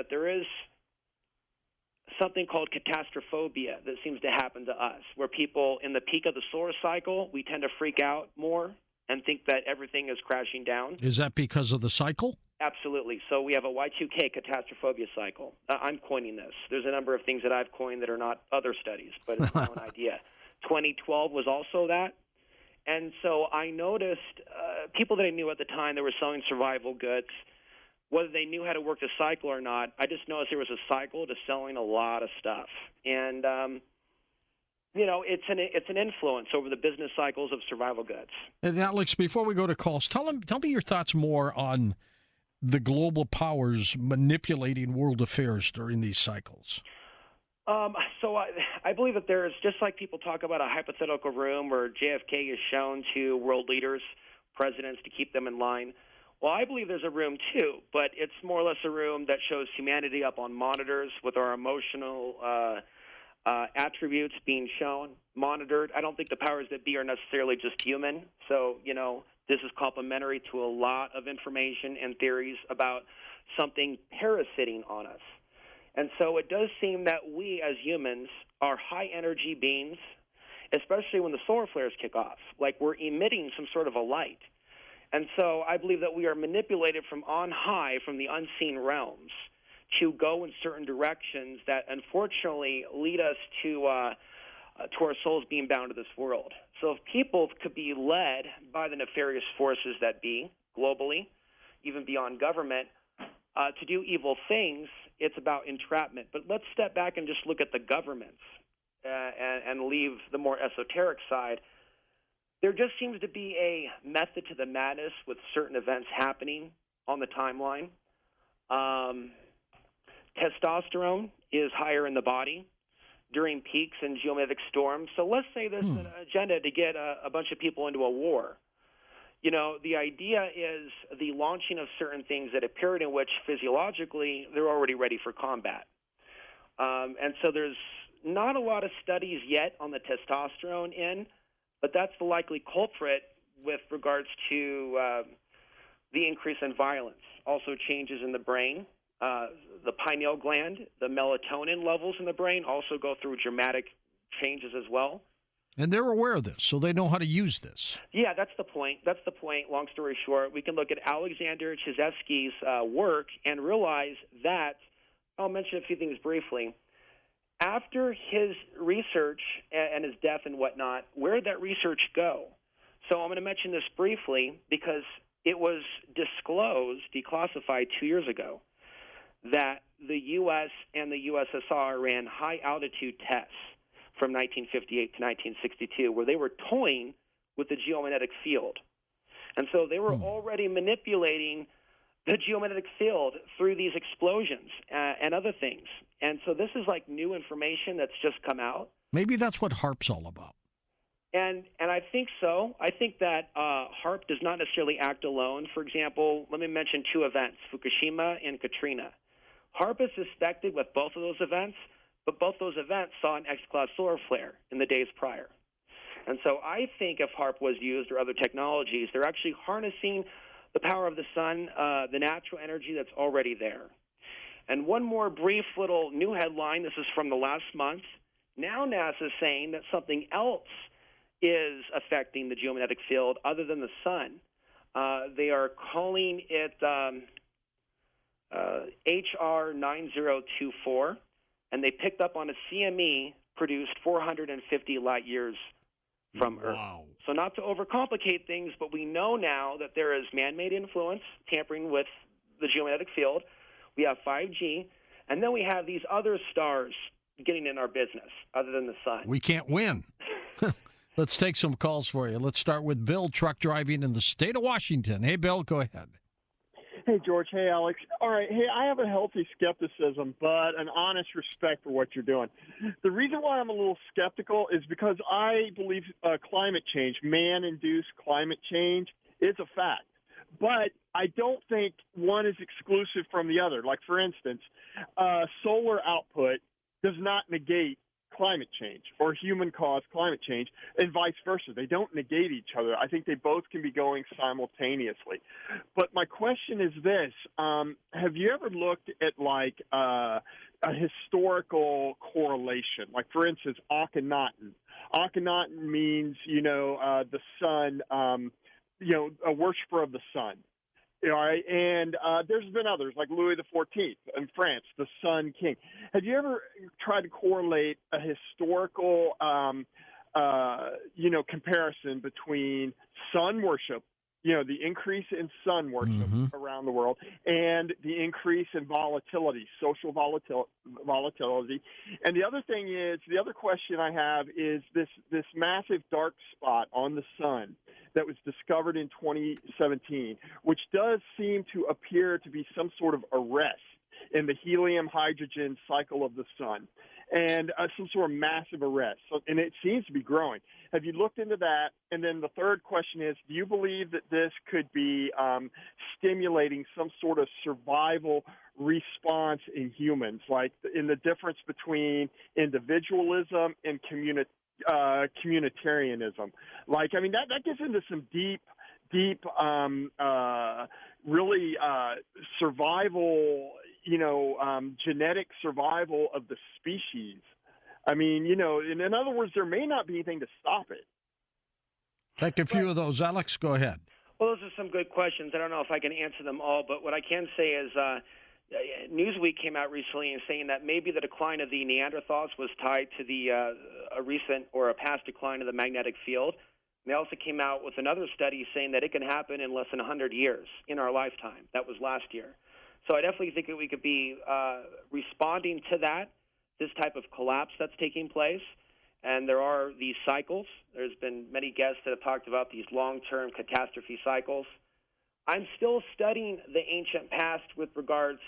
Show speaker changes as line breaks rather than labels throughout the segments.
that there is something called catastrophophobia that seems to happen to us, where people in the peak of the solar cycle, we tend to freak out more and think that everything is crashing down.
Is that because of the cycle?
Absolutely. So we have a Y2K catastrophophobia cycle. I'm coining this. There's a number of things that I've coined that are not other studies, but it's my own idea. 2012 was also that. And so I noticed people that I knew at the time that were selling survival goods, whether they knew how to work the cycle or not, I just noticed there was a cycle to selling a lot of stuff. And, it's an influence over the business cycles of survival goods.
And Alex, before we go to calls, tell me your thoughts more on the global powers manipulating world affairs during these cycles.
So I believe that there's, just like people talk about a hypothetical room where JFK is shown to world leaders, presidents, to keep them in line. Well, I believe there's a room too, but it's more or less a room that shows humanity up on monitors with our emotional attributes being shown, monitored. I don't think the powers that be are necessarily just human. So, this is complementary to a lot of information and theories about something parasiting on us. And so it does seem that we as humans are high-energy beings, especially when the solar flares kick off, like we're emitting some sort of a light. And so I believe that we are manipulated from on high, from the unseen realms, to go in certain directions that unfortunately lead us to our souls being bound to this world. So if people could be led by the nefarious forces that be, globally, even beyond government, to do evil things, it's about entrapment. But let's step back and just look at the governments and leave the more esoteric side. There just seems to be a method to the madness with certain events happening on the timeline. Testosterone is higher in the body during peaks and geomagnetic storms. So let's say there's an agenda to get a bunch of people into a war. The idea is the launching of certain things at a period in which physiologically they're already ready for combat. And so there's not a lot of studies yet on the testosterone end, but that's the likely culprit with regards to the increase in violence. Also changes in the brain. The pineal gland, the melatonin levels in the brain also go through dramatic changes as well.
And they're aware of this, so they know how to use this.
Yeah, that's the point. Long story short, we can look at Alexander Chizhevsky's work and realize that, I'll mention a few things briefly. After his research and his death and whatnot, where did that research go? So I'm going to mention this briefly because it was disclosed, declassified 2 years ago, that the U.S. and the USSR ran high-altitude tests from 1958 to 1962, where they were toying with the geomagnetic field. And so they were already manipulating the geomagnetic field through these explosions and other things. And so this is like new information that's just come out.
Maybe that's what HAARP's all about.
And I think so. I think that HAARP does not necessarily act alone. For example, let me mention two events, Fukushima and Katrina. HAARP is suspected with both of those events, but both those events saw an X-class solar flare in the days prior. And so I think if HAARP was used or other technologies, they're actually harnessing the power of the sun, the natural energy that's already there. And one more brief little new headline, this is from the last month. Now NASA is saying that something else is affecting the geomagnetic field other than the sun. They are calling it HR 9024, and they picked up on a CME produced 450 light years from Earth.
Wow.
So not to overcomplicate things, but we know now that there is man-made influence tampering with the geomagnetic field. We have 5G, and then we have these other stars getting in our business other than the sun.
We can't win. Let's take some calls for you. Let's start with Bill, truck driving in the state of Washington. Hey, Bill, go ahead.
Hey, George. Hey, Alex. All right. Hey, I have a healthy skepticism, but an honest respect for what you're doing. The reason why I'm a little skeptical is because I believe climate change, man-induced climate change, is a fact. But I don't think one is exclusive from the other. Like, for instance, solar output does not negate climate change or human-caused climate change, and vice versa. They don't negate each other. I think they both can be going simultaneously. But my question is this. Have you ever looked at, like, a historical correlation? Like, for instance, Akhenaten. Akhenaten means, the sun, a worshiper of the sun. Right? And there's been others, like Louis XIV in France, the Sun King. Have you ever tried to correlate a historical, comparison between sun worship, the increase in sun worship around the world, and the increase in volatility, social volatility? And the other question I have is this massive dark spot on the sun that was discovered in 2017, which does seem to appear to be some sort of arrest in the helium-hydrogen cycle of the sun, and some sort of massive arrest. And it seems to be growing. Have you looked into that? And then the third question is, do you believe that this could be stimulating some sort of survival response in humans, like in the difference between individualism and communitarianism? That gets into some deep, really survival, genetic survival of the species. In other words, there may not be anything to stop it.
Take a few of those, Alex. Go ahead.
Well, those are some good questions. I don't know if I can answer them all, but what I can say is Newsweek came out recently and saying that maybe the decline of the Neanderthals was tied to a recent or a past decline of the magnetic field. They also came out with another study saying that it can happen in less than 100 years in our lifetime. That was last year. So I definitely think that we could be responding to this type of collapse that's taking place. And there are these cycles. There's been many guests that have talked about these long-term catastrophe cycles. I'm still studying the ancient past with regards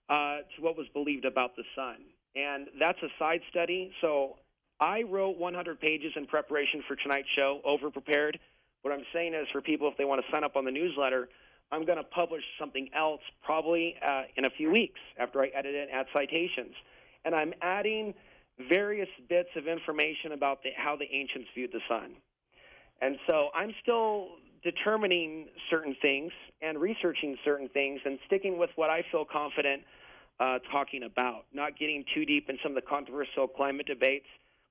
to what was believed about the sun. And that's a side study. So I wrote 100 pages in preparation for tonight's show, over-prepared. What I'm saying is, for people, if they want to sign up on the newsletter, I'm going to publish something else probably in a few weeks after I edit it and add citations. And I'm adding various bits of information about how the ancients viewed the sun. And so I'm still determining certain things and researching certain things and sticking with what I feel confident talking about, not getting too deep in some of the controversial climate debates,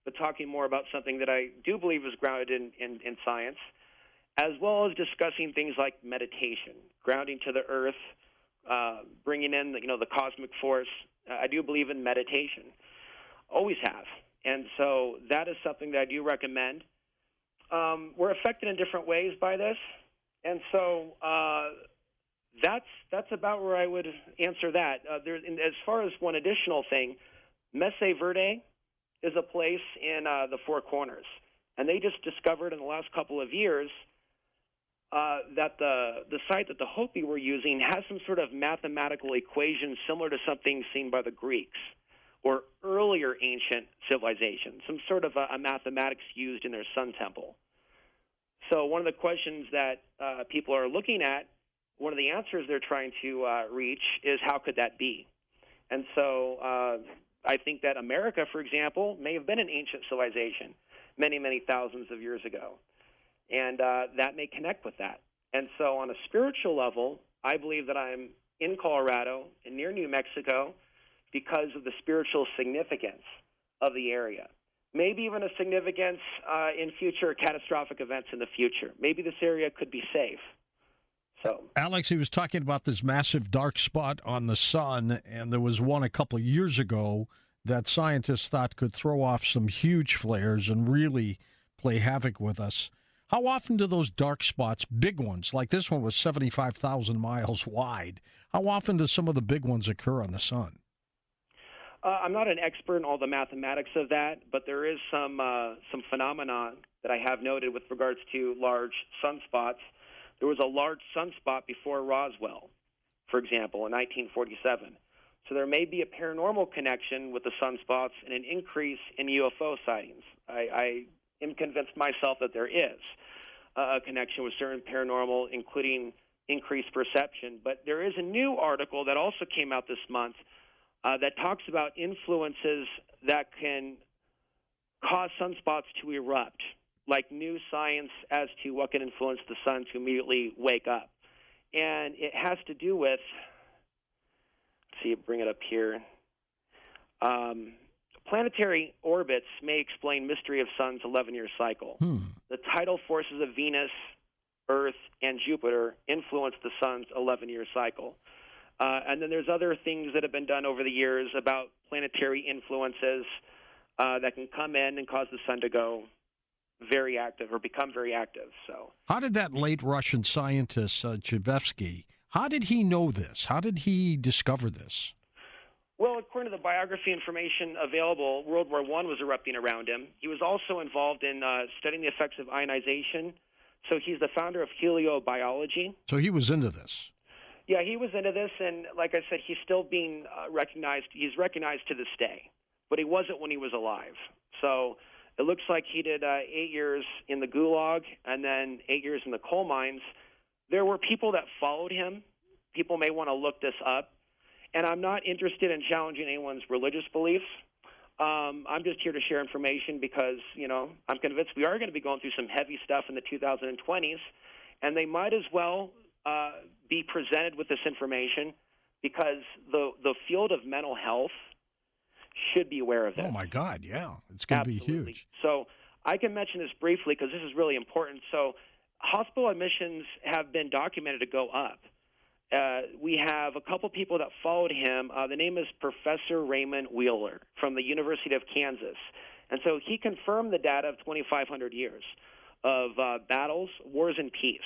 but talking more about something that I do believe is grounded in science, as well as discussing things like meditation, grounding to the earth, bringing in the cosmic force. I do believe in meditation, always have. And so that is something that I do recommend. We're affected in different ways by this, and so that's about where I would answer that. As far as one additional thing, Mesa Verde is a place in the Four Corners, and they just discovered in the last couple of years that the site that the Hopi were using has some sort of mathematical equation similar to something seen by the Greeks or earlier ancient civilizations, some sort of a mathematics used in their sun temple. So one of the questions that people are looking at, one of the answers they're trying to reach is, how could that be? And so I think that America, for example, may have been an ancient civilization many, many thousands of years ago. And that may connect with that. And so on a spiritual level, I believe that I'm in Colorado and near New Mexico because of the spiritual significance of the area. Maybe even a significance in future catastrophic events in the future. Maybe this area could be safe. So,
Alex, he was talking about this massive dark spot on the sun, and there was one a couple of years ago that scientists thought could throw off some huge flares and really play havoc with us. How often do those dark spots, big ones, like this one was 75,000 miles wide, how often do some of the big ones occur on the sun?
I'm not an expert in all the mathematics of that, but there is some phenomena that I have noted with regards to large sunspots. There was a large sunspot before Roswell, for example, in 1947. So there may be a paranormal connection with the sunspots and an increase in UFO sightings. I am convinced myself that there is a connection with certain paranormal, including increased perception. But there is a new article that also came out this month that talks about influences that can cause sunspots to erupt, like new science as to what can influence the sun to immediately wake up. And it has to do with, let's see, bring it up here. Planetary orbits may explain mystery of sun's 11-year cycle. The tidal forces of Venus, Earth, and Jupiter influence the sun's 11-year cycle. And then there's other things that have been done over the years about planetary influences that can come in and cause the sun to go very active or become very active. So,
how did that late Russian scientist Chizhevsky, how did he know this? How did he discover this?
Well, according to the biography information available, World War I was erupting around him. He was also involved in studying the effects of ionization. So he's the founder of heliobiology.
So he was into this.
Yeah, he was into this, and like I said, he's still being recognized. He's recognized to this day, but he wasn't when he was alive. So it looks like he did 8 years in the Gulag and then 8 years in the coal mines. There were people that followed him. People may want to look this up. And I'm not interested in challenging anyone's religious beliefs. I'm just here to share information because, I'm convinced we are going to be going through some heavy stuff in the 2020s, and they might as well be presented with this information because the field of mental health should be aware of this.
Oh, my God, yeah. It's going to be huge.
So I can mention this briefly because this is really important. So hospital admissions have been documented to go up. We have a couple people that followed him. The name is Professor Raymond Wheeler from the University of Kansas. And so he confirmed the data of 2,500 years of battles, wars, and peace.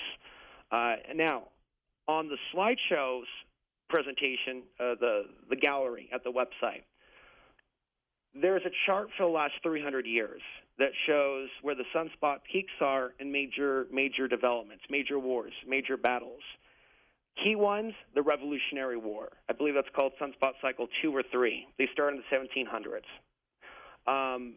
Now, on the slideshows presentation, the gallery at the website, there's a chart for the last 300 years that shows where the sunspot peaks are in major developments, major wars, major battles. Key ones, the Revolutionary War. I believe that's called Sunspot Cycle 2 or 3. They started in the 1700s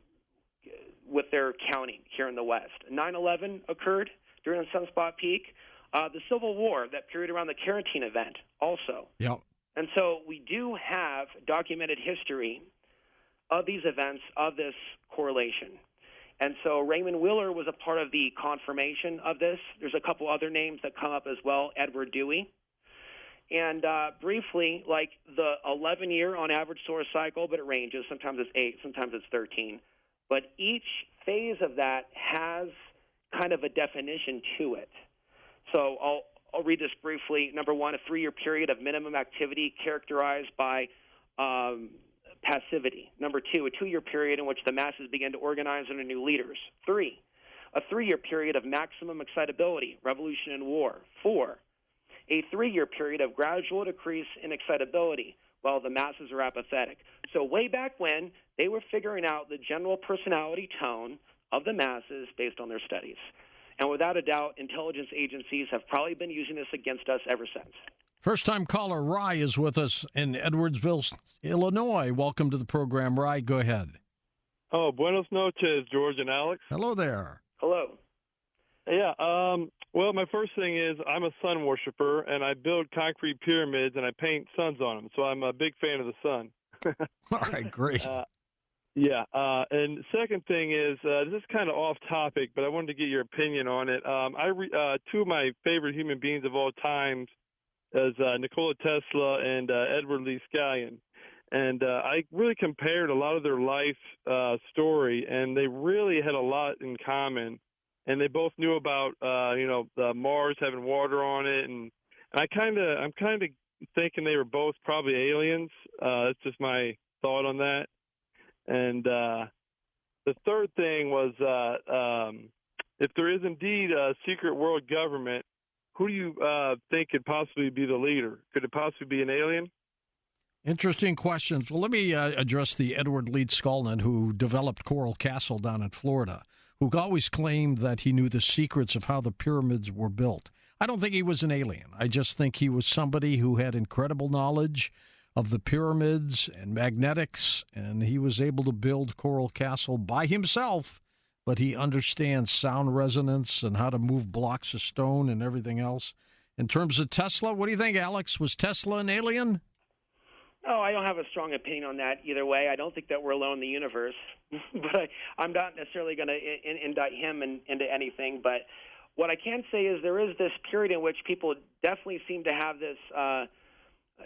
with their counting here in the West. 9/11 occurred during the sunspot peak. The Civil War, that period around the Carantine event, also.
Yep.
And so we do have documented history of these events, of this correlation. And so Raymond Wheeler was a part of the confirmation of this. There's a couple other names that come up as well, Edward Dewey. And briefly, like the 11-year on average solar cycle, but it ranges. Sometimes it's 8, sometimes it's 13. But each phase of that has kind of a definition to it. So I'll read this briefly. Number 1, a 3-year period of minimum activity characterized by passivity. Number 2, a 2-year period in which the masses begin to organize under new leaders. 3, a 3-year period of maximum excitability, revolution and war. 4, a 3-year period of gradual decrease in excitability while the masses are apathetic. So way back when, they were figuring out the general personality tone of the masses based on their studies. And without a doubt, intelligence agencies have probably been using this against us ever since.
First-time caller Rye is with us in Edwardsville, Illinois. Welcome to the program, Rye. Go ahead.
Oh, buenos noches, George and Alex.
Hello there.
Hello.
Yeah, well, my first thing is I'm a sun worshiper, and I build concrete pyramids, and I paint suns on them, so I'm a big fan of the sun.
All right, great.
And second thing is, this is kind of off topic, but I wanted to get your opinion on it. Two of my favorite human beings of all times is Nikola Tesla and Edward Lee Scallion. And I really compared a lot of their life story, and they really had a lot in common. And they both knew about, Mars having water on it, and I'm kind of thinking they were both probably aliens. That's just my thought on that. And the third thing was, if there is indeed a secret world government, who do you think could possibly be the leader? Could it possibly be an alien?
Interesting questions. Well, let me address the Edward Lee Scallion, who developed Coral Castle down in Florida, who always claimed that he knew the secrets of how the pyramids were built. I don't think he was an alien. I just think he was somebody who had incredible knowledge of the pyramids and magnetics, and he was able to build Coral Castle by himself, but he understands sound resonance and how to move blocks of stone and everything else. In terms of Tesla, what do you think, Alex? Was Tesla an alien?
Oh, I don't have a strong opinion on that either way. I don't think that we're alone in the universe, but I'm not necessarily going to indict him into anything. But what I can say is there is this period in which people definitely seem to have this.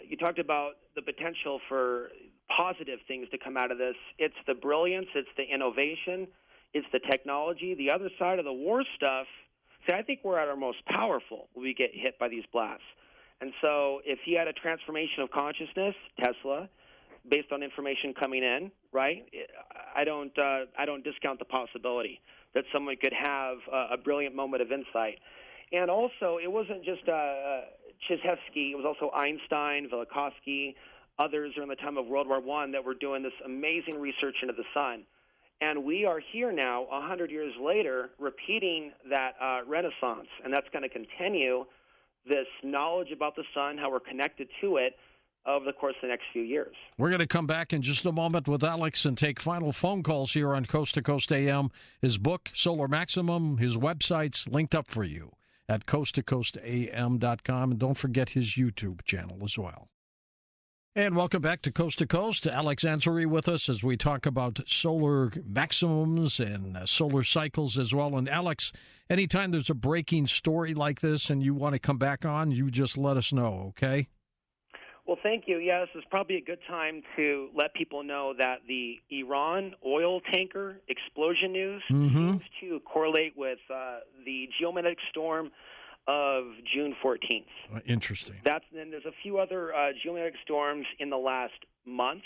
You talked about the potential for positive things to come out of this. It's the brilliance, it's the innovation, it's the technology. The other side of the war stuff, see, I think we're at our most powerful when we get hit by these blasts. And so if he had a transformation of consciousness, Tesla, based on information coming in, right, I don't discount the possibility that someone could have a brilliant moment of insight. And also, it wasn't just Chizhevsky. It was also Einstein, Velikovsky, others during the time of World War I that were doing this amazing research into the sun. And we are here now, 100 years later, repeating that renaissance. And that's going to continue this knowledge about the sun, how we're connected to it, over the course of the next few years.
We're going to come back in just a moment with Alex and take final phone calls here on Coast to Coast AM. His book, Solar Maximum, his website's linked up for you at coasttocoastam.com. And don't forget his YouTube channel as well. And welcome back to Coast. Alex Ansary with us as we talk about solar maximums and solar cycles as well. And Alex, anytime there's a breaking story like this and you want to come back on, you just let us know, okay?
Well, thank you. Yeah, this is probably a good time to let people know that the Iran oil tanker explosion news seems to correlate with the geomagnetic storm of June 14th.
Interesting.
And there's a few other geomagnetic storms in the last month.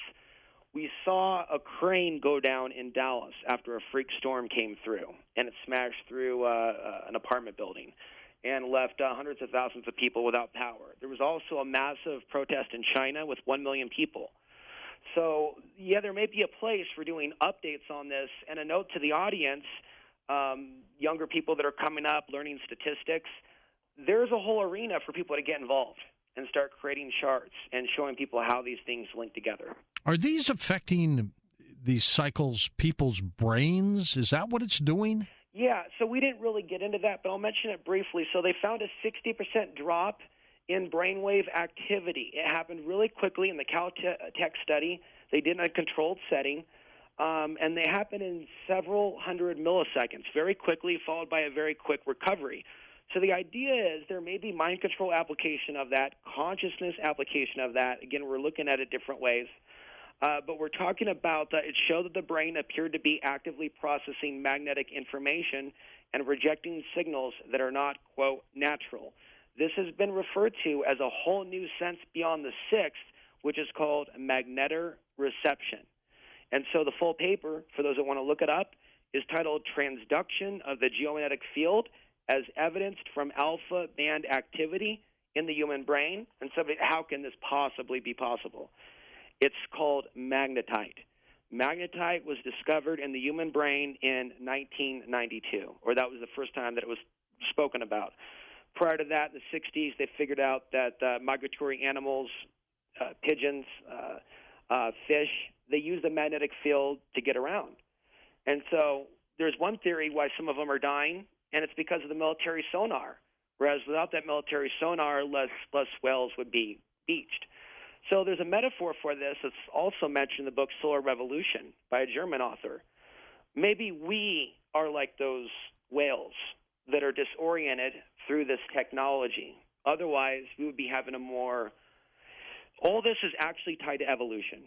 We saw a crane go down in Dallas after a freak storm came through, and it smashed through an apartment building and left hundreds of thousands of people without power. There was also a massive protest in China with 1 million people. So, yeah, there may be a place for doing updates on this. And a note to the audience, younger people that are coming up, learning statistics, there's a whole arena for people to get involved and start creating charts and showing people how these things link together.
Are these affecting these cycles people's brains? Is that what it's doing?
Yeah, so we didn't really get into that, but I'll mention it briefly. So they found a 60% drop in brainwave activity. It happened really quickly in the Caltech study. They did it in a controlled setting, and they happened in several hundred milliseconds, very quickly, followed by a very quick recovery. So the idea is there may be mind control application of that, consciousness application of that. Again, we're looking at it different ways. But we're talking about it showed that the brain appeared to be actively processing magnetic information and rejecting signals that are not, quote, natural. This has been referred to as a whole new sense beyond the sixth, which is called magnetoreception. And so the full paper, for those that want to look it up, is titled Transduction of the Geomagnetic Field as Evidenced from Alpha Band Activity in the Human Brain. And so how can this possibly be possible? It's called magnetite. Magnetite was discovered in the human brain in 1992, or that was the first time that it was spoken about. Prior to that, in the 60s, they figured out that migratory animals, pigeons, fish, they use the magnetic field to get around. And so there's one theory why some of them are dying, and it's because of the military sonar, whereas without that military sonar, less whales would be beached. So there's a metaphor for this that's also mentioned in the book Solar Revolution by a German author. Maybe we are like those whales that are disoriented through this technology. Otherwise, we would be having a more – all this is actually tied to evolution,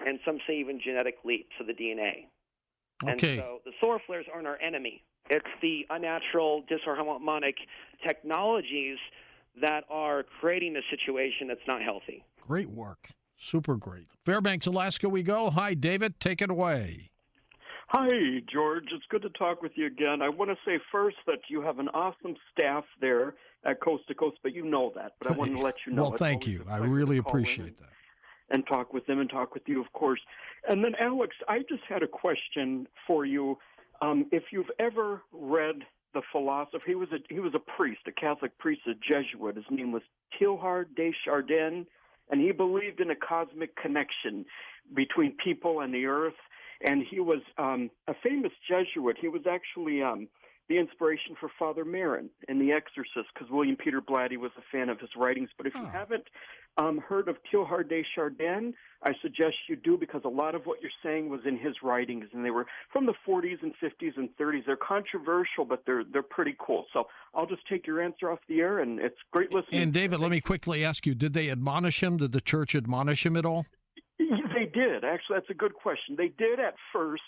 and some say even genetic leaps of the DNA.
Okay.
And so the solar flares aren't our enemy. It's the unnatural, disharmonic technologies that are creating a situation that's not healthy.
Great work. Super great. Fairbanks, Alaska we go. Hi, David. Take it away.
Hi, George. It's good to talk with you again. I want to say first that you have an awesome staff there at Coast to Coast, but you know that. But I wanted to let you know.
Well, thank you. I really appreciate that.
And talk with them and talk with you, of course. And then, Alex, I just had a question for you. If you've ever read the philosopher, he was a priest, a Catholic priest, a Jesuit. His name was Teilhard de Chardin, and he believed in a cosmic connection between people and the earth. And he was a famous Jesuit. He was actually the inspiration for Father Merrin in The Exorcist, because William Peter Blatty was a fan of his writings. But if you haven't Heard of Teilhard de Chardin? I suggest you do, because a lot of what you're saying was in his writings, and they were from the 40s and 50s and 30s. They're controversial, but they're pretty cool. So I'll just take your answer off the air, and it's great listening.
And David, let me quickly ask you, did they admonish him? Did the church admonish him at all?
They did. Actually, that's a good question. They did at first,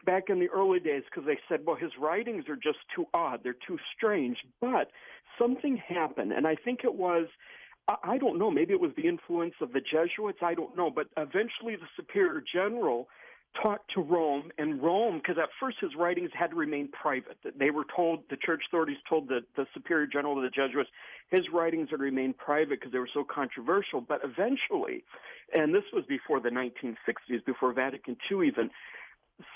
back in the early days, because they said, well, his writings are just too odd. They're too strange. But something happened, and I think it was, I don't know, maybe it was the influence of the Jesuits, I don't know. But eventually the Superior General talked to Rome, and Rome, because at first his writings had to remain private. They were told, the church authorities told the Superior General of the Jesuits, his writings had remained private because they were so controversial. But eventually, and this was before the 1960s, before Vatican II even,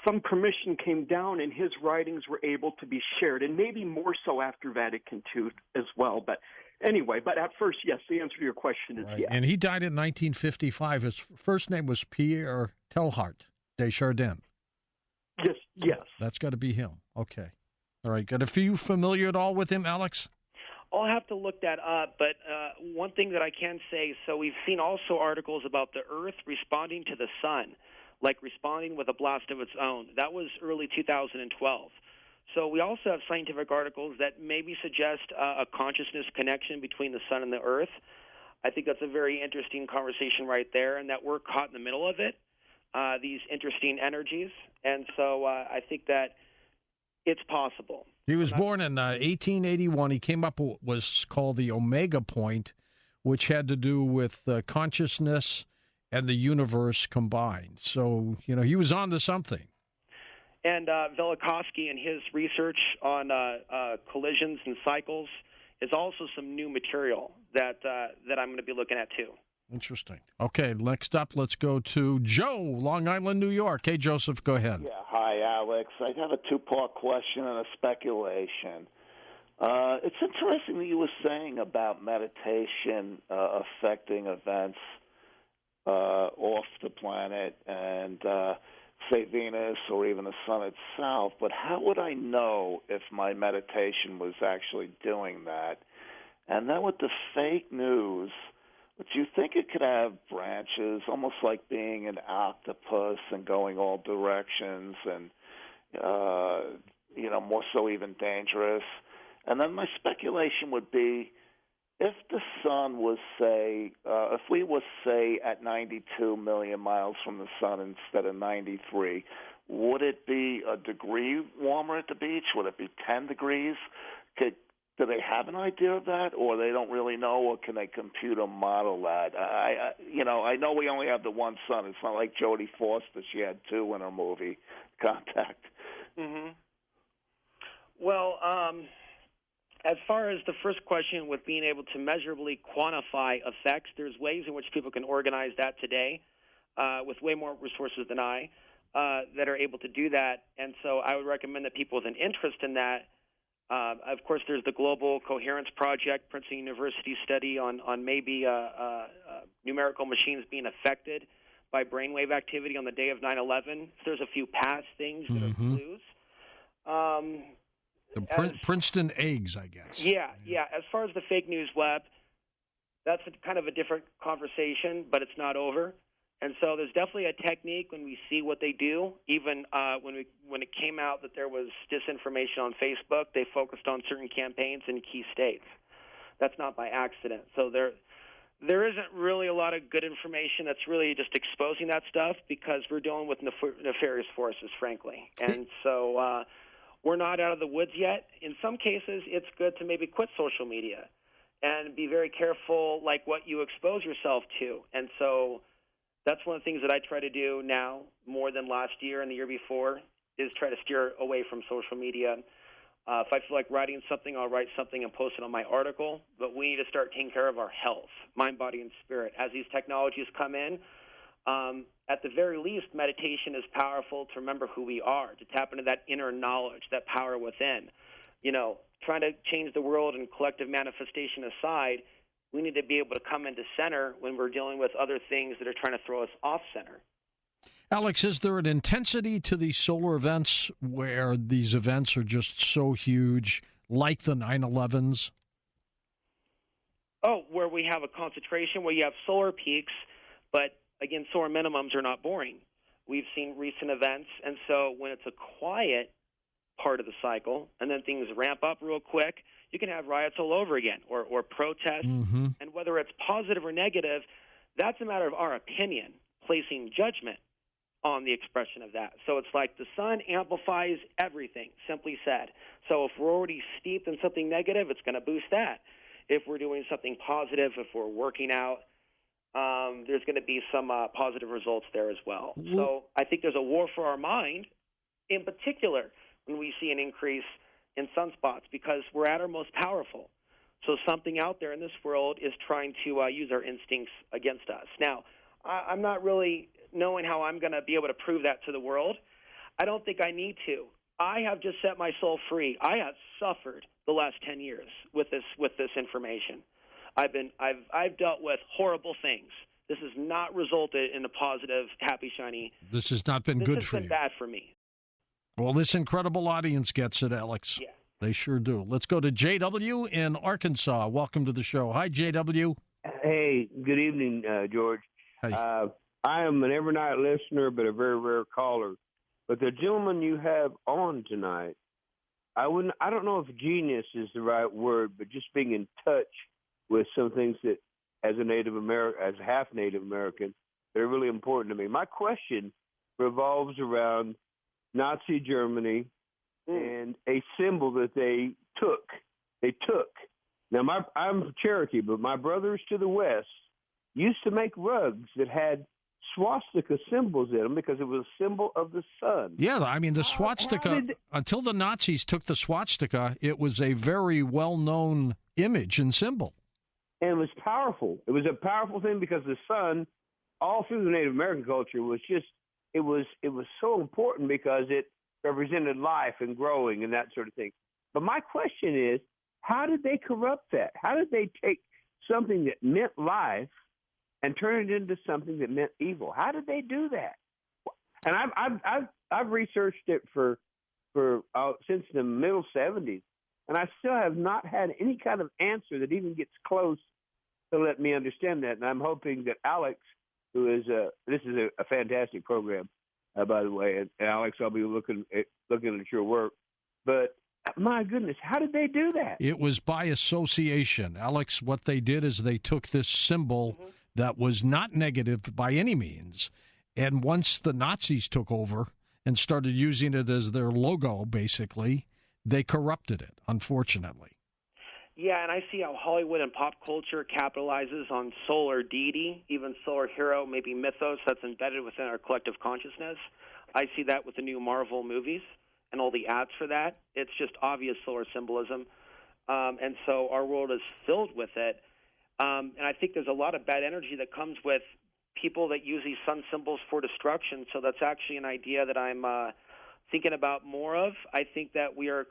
some permission came down and his writings were able to be shared, and maybe more so after Vatican II as well. But anyway, but at first, yes, the answer to your question is yes.
And he died in 1955. His first name was Pierre Teilhard de Chardin.
Yes.
That's got to be him. Okay. All right. Got a few familiar at all with him, Alex?
I'll have to look that up, but one thing that I can say, so we've seen also articles about the Earth responding to the sun, like responding with a blast of its own. That was early 2012. So we also have scientific articles that maybe suggest a consciousness connection between the sun and the Earth. I think that's a very interesting conversation right there, and that we're caught in the middle of it, these interesting energies. And so I think that it's possible.
He was born in 1881. He came up with what was called the Omega Point, which had to do with consciousness and the universe combined. So, he was on to something.
And Velikovsky and his research on collisions and cycles is also some new material that I'm going to be looking at, too.
Interesting. Okay, next up, let's go to Joe, Long Island, New York. Hey, Joseph, go ahead.
Yeah, hi, Alex. I have a two-part question and a speculation. It's interesting that you were saying about meditation affecting events off the planet and, say, Venus or even the sun itself, but how would I know if my meditation was actually doing that? And then with the fake news, do you think it could have branches, almost like being an octopus and going all directions and, more so even dangerous? And then my speculation would be, if the sun was, say, if we were, say, at 92 million miles from the sun instead of 93, would it be a degree warmer at the beach? Would it be 10 degrees? Do they have an idea of that, or they don't really know, or can they computer model that? I know we only have the one sun. It's not like Jodie Foster. She had two in her movie, Contact.
Mm-hmm. Well, as far as the first question with being able to measurably quantify effects, there's ways in which people can organize that today with way more resources than I that are able to do that. And so I would recommend that people with an interest in that, of course, there's the Global Coherence Project, Princeton University study on maybe numerical machines being affected by brainwave activity on the day of 9/11. So there's a few past things that are clues.
Princeton eggs, I guess.
Yeah. As far as the fake news web, that's kind of a different conversation, but it's not over. And so there's definitely a technique when we see what they do. Even when it came out that there was disinformation on Facebook, they focused on certain campaigns in key states. That's not by accident. So there isn't really a lot of good information that's really just exposing that stuff, because we're dealing with nefarious forces, frankly. And so we're not out of the woods yet. In some cases, it's good to maybe quit social media and be very careful, like what you expose yourself to. And so that's one of the things that I try to do now more than last year and the year before, is try to steer away from social media. If I feel like writing something, I'll write something and post it on my article. But we need to start taking care of our health, mind, body, and spirit. As these technologies come in, at the very least, meditation is powerful to remember who we are, to tap into that inner knowledge, that power within. Trying to change the world and collective manifestation aside, we need to be able to come into center when we're dealing with other things that are trying to throw us off center.
Alex, is there an intensity to these solar events where these events are just so huge, like the 9/11s?
Oh, where we have a concentration where you have solar peaks, but again, solar minimums are not boring. We've seen recent events, and so when it's a quiet part of the cycle, and then things ramp up real quick, you can have riots all over again, or protests.
Mm-hmm.
And whether it's positive or negative, that's a matter of our opinion, placing judgment on the expression of that. So it's like the sun amplifies everything, simply said. So if we're already steeped in something negative, it's going to boost that. If we're doing something positive, if we're working out, there's going to be some positive results there as well. So I think there's a war for our mind, in particular, when we see an increase in sunspots, because we're at our most powerful. So something out there in this world is trying to use our instincts against us. Now, I'm not really knowing how I'm going to be able to prove that to the world. I don't think I need to. I have just set my soul free. I have suffered the last 10 years with this information. I've dealt with horrible things. This has not resulted in a positive, happy, shiny.
This has not been good for you.
This has been bad for me.
Well, this incredible audience gets it, Alex.
Yeah.
They sure do. Let's go to JW in Arkansas. Welcome to the show. Hi, JW.
Hey, good evening, George.
Hey.
I am an every night listener, but a very rare caller. But the gentleman you have on tonight, I don't know if genius is the right word, but just being in touch with some things that, as a half Native American, they're really important to me. My question revolves around Nazi Germany and a symbol that they took. Now, I'm Cherokee, but my brothers to the west used to make rugs that had swastika symbols in them because it was a symbol of the sun.
Yeah, I mean, the swastika, until the Nazis took the swastika, it was a very well-known image and symbol.
And it was powerful. It was a powerful thing because the sun, all through the Native American culture, was just, it was so important because it represented life and growing and that sort of thing. But my question is, how did they corrupt that? How did they take something that meant life and turn it into something that meant evil? How did they do that? And I've researched it for since the middle 70s, and I still have not had any kind of answer that even gets close to let me understand that. And I'm hoping that Alex, who is this is a fantastic program, by the way, and Alex, I'll be looking at your work, but my goodness, how did they do that?
It was by association. Alex, what they did is they took this symbol that was not negative by any means, and once the Nazis took over and started using it as their logo, basically, they corrupted it, unfortunately.
Yeah, and I see how Hollywood and pop culture capitalizes on solar deity, even solar hero, maybe mythos that's embedded within our collective consciousness. I see that with the new Marvel movies and all the ads for that. It's just obvious solar symbolism. And so our world is filled with it. And I think there's a lot of bad energy that comes with people that use these sun symbols for destruction. So that's actually an idea that I'm thinking about more of. I think that we're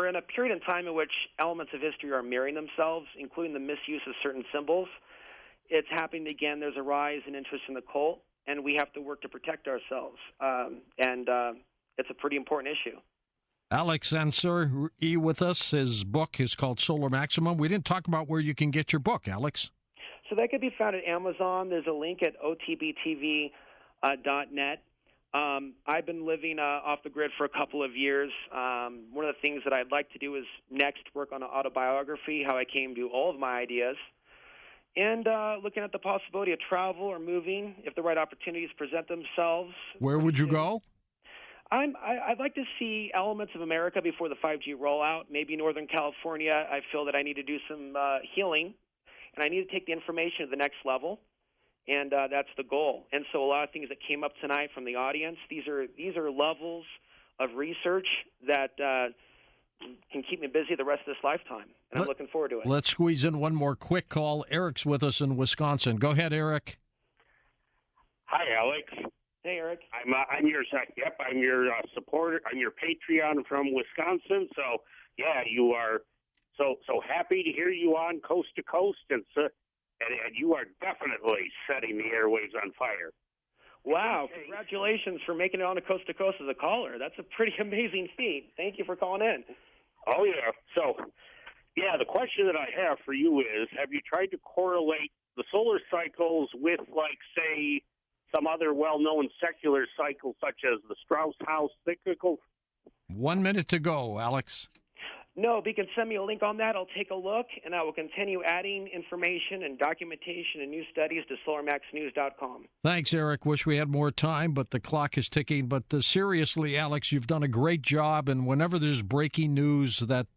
in a period in time in which elements of history are mirroring themselves, including the misuse of certain symbols. It's happening again. There's a rise in interest in the cult, and we have to work to protect ourselves. And it's a pretty important issue.
Alex Ansary with us. His book is called Solar Maximum. We didn't talk about where you can get your book, Alex.
So that could be found at Amazon. There's a link at otbtv.net. I've been living off the grid for a couple of years. One of the things that I'd like to do is next work on an autobiography, how I came to all of my ideas, and looking at the possibility of travel or moving if the right opportunities present themselves.
Where would you go?
I'd like to see elements of America before the 5G rollout, maybe Northern California. I feel that I need to do some healing, and I need to take the information to the next level. And that's the goal. And so a lot of things that came up tonight from the audience, these are levels of research that can keep me busy the rest of this lifetime. And I'm looking forward to it.
Let's squeeze in one more quick call. Eric's with us in Wisconsin. Go ahead, Eric.
Hi, Alex.
Hey, Eric.
I'm your supporter. I'm your Patreon from Wisconsin. So yeah, you are so happy to hear you on Coast to Coast, and you are definitely setting the airwaves on fire.
Wow, congratulations for making it on to Coast as a caller. That's a pretty amazing feat. Thank you for calling in.
Oh, yeah. So Yeah, the question that I have for you is, have you tried to correlate the solar cycles with, like, say, some other well-known secular cycles, such as the Strauss-House cyclical?
1 minute to go, Alex.
No, but you can send me a link on that. I'll take a look, and I will continue adding information and documentation and new studies to solarmaxnews.com.
Thanks, Eric. Wish we had more time, but the clock is ticking. But seriously, Alex, you've done a great job, and whenever there's breaking news that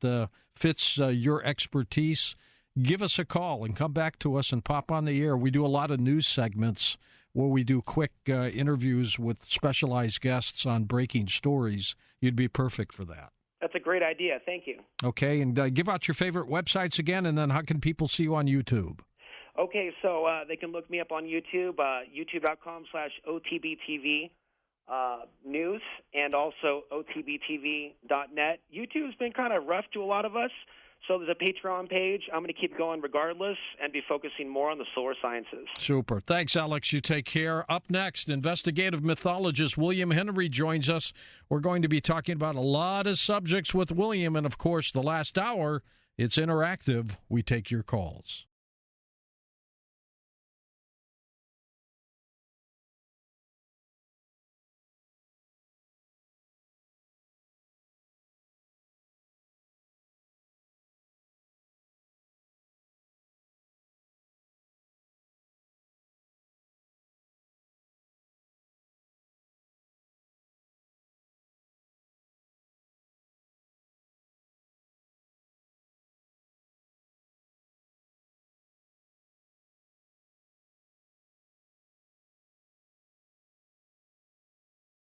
fits your expertise, give us a call and come back to us and pop on the air. We do a lot of news segments where we do quick interviews with specialized guests on breaking stories. You'd be perfect for that.
That's a great idea. Thank you.
Okay, and give out your favorite websites again, and then how can people see you on YouTube?
Okay, so they can look me up on YouTube, youtube.com/OTBTV news, and also OTBTV.net. YouTube's been kind of rough to a lot of us, so there's a Patreon page. I'm going to keep going regardless and be focusing more on the solar sciences.
Super. Thanks, Alex. You take care. Up next, investigative mythologist William Henry joins us. We're going to be talking about a lot of subjects with William, and, of course, the last hour, it's interactive. We take your calls.